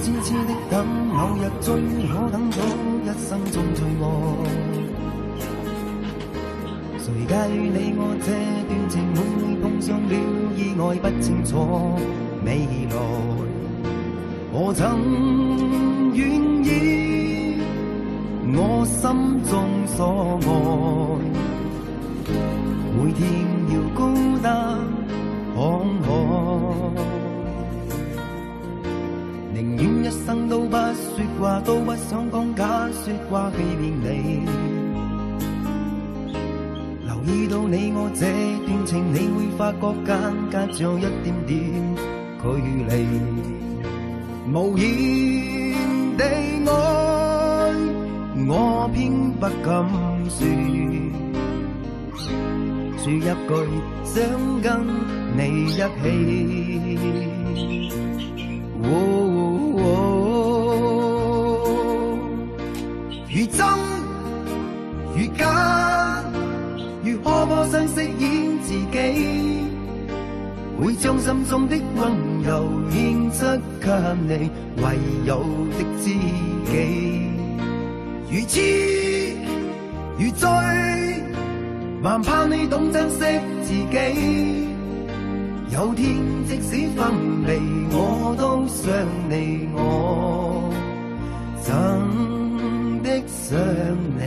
痴痴的等，某日終可等到一生中最愛。誰介於你我這段情會碰上了意外，不清楚未來。我怎願意我心中所愛，每天要高單慷慨，寧願一生都不說話，都不想講假說話欺騙你。留意到你我這段情，你會發覺間隔着一點點距離。無言地愛，我偏不敢說一句想跟你一起。如真如假，如可否想飾演自己，會將心中的溫柔獻出給你唯有的知己。如痴如醉，還怕你懂珍惜自己。有天即使分離，我都想你，我真的想你。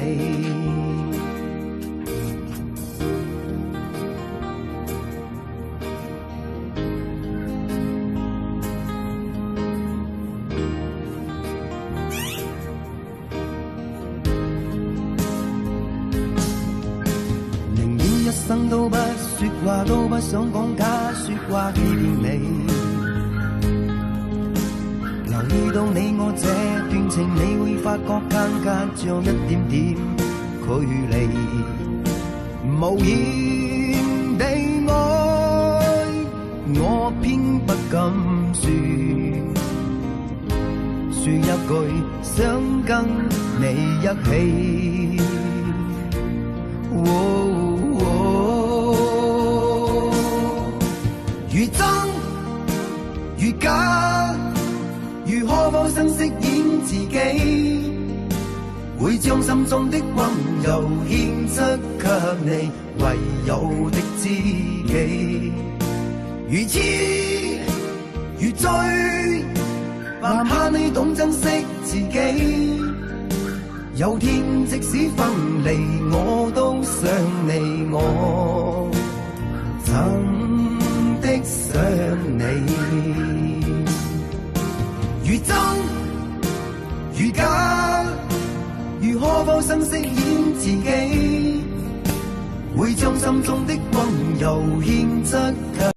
一生都不說話，都不想講假說話欺騙你。留意到你我這段情，你會發覺間隔着一點點距離。無言地愛，我偏不敢說一句想跟你一起。如真如假，如可否想飾演自己，會將心中的溫柔獻出給你唯有的知己。如痴如醉，還怕你懂珍惜自己。有天即使分離，我都想你，我真的想你。如真如假，如可否想飾演自己，會將心中的溫柔獻出給